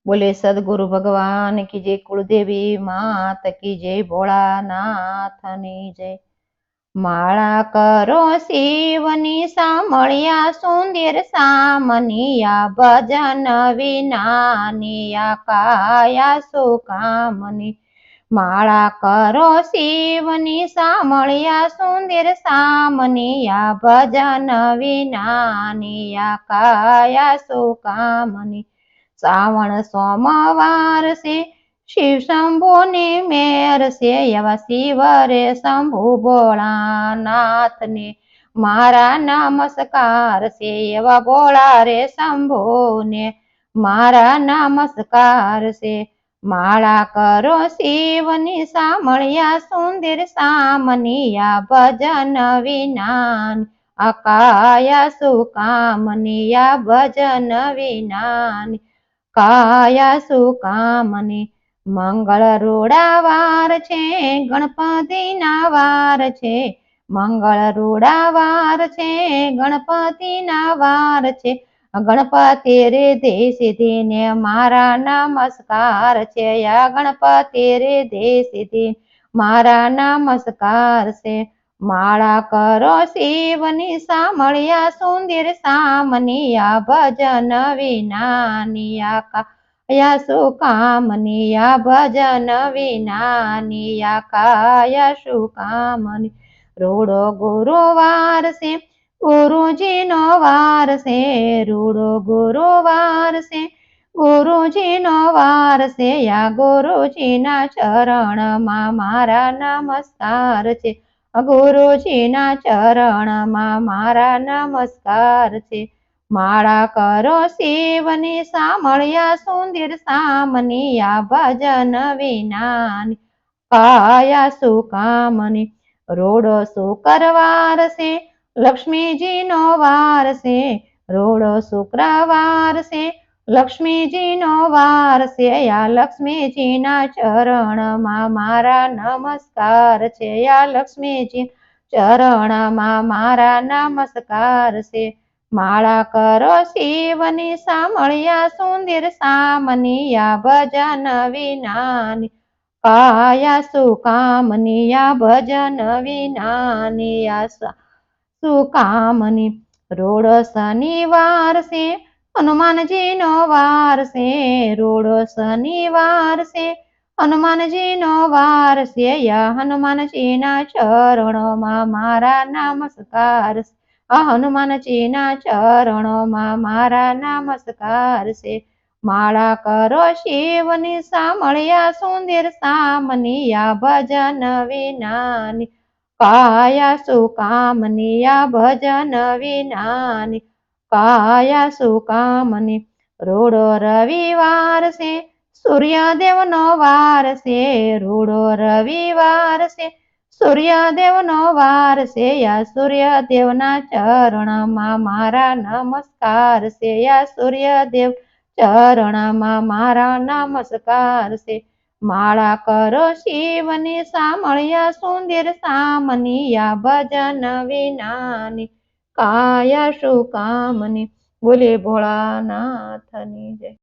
बोले सदगुरु भगवान की जय, कुलदेवी मात की जय, भोळानाथनी जय। माळा करो शिवनी सामळिया सुंदर सामनिया, भजन विनानिया काया सुकामनी। माळा करो शिवनी सामळिया सुंदर सामनिया, भजन विनानिया काया सुकामनी। श्रावण सोमवार से शिव शंभु ने मेर से, एवा शिव रे शंभु भोळानाथ ने मारा नमस्कार से, एवा भोळा रे शंभु ने मारा नमस्कार से। माळा करो शिवनी सामळिया सुंदर सामनिया, भजन विनान अकाया सुकामनिया, भजन विनान काया सुकामनी। मंगल रूड़ा वार छे गणपति ना वार छे, मंगल रूड़ा वार छे गणपति ना वार छे। गणपति रिद्धि सिद्धि ने मारा नमस्कार छे, या गणपति रिद्धि सिद्धि मारा नमस्कार से। माळा करो शिवनी सामळिया सुंदर सामनिया, भजन विनानिया काया सुकामनिया, भजन विनानिया काया सुकामनी। रूड़ो गुरुवार से गुरुजी नो वार से, रूड़ो गुरुवार से गुरुजी नो वार से, या गुरुजी ना चरण मा मारा नमस्कार छे, गुरुजी ना चरण मा मारा नमस्कार छे। माळा करो शिवनी सामळिया सुंदर सामनिया, भजन विनानी काया सुकामनी। रोड़ो शुक्रवार से लक्ष्मी जी नो वार से, रोड़ो शुक्रवार से लक्ष्मी जी नो वार से, या लक्ष्मी जी ना चरण मा मारा नमस्कार छे, या लक्ष्मी जी चरण मा मारा नमस्कार से। माळा करो शिवनी सामळिया सुंदर सामनिया, भजन विनानी काया सुकामनिया, भजन विनानिया सुकामनी। रोड़ो शनिवार से हनुमान जी नो वार से, रोड़ो शनिवार से हनुमान जी नो वार से, या हनुमान जी ना चरणों मा मारा नमस्कार से, हनुमान जी ना चरणों मा मारा नमस्कार से। माळा करो शिवनी सामळिया सुंदर सामनिया, भजन विनानी काया सुकामनिया, भजन विनानी काया सुकामनी। रूड़ो रविवार से सूर्यदेव नो वार से, रूड़ो रविवार से सूर्यदेव नो वार से, या सूर्यदेव ना चरण मा मारा नमस्कार से, या सूर्यदेव चरण मा मारा नमस्कार से। माळा करो शिवनी सामळिया सुंदर सामनिया, भजन विनानी काया सुकामनी। बोले भोळानाथनी जय।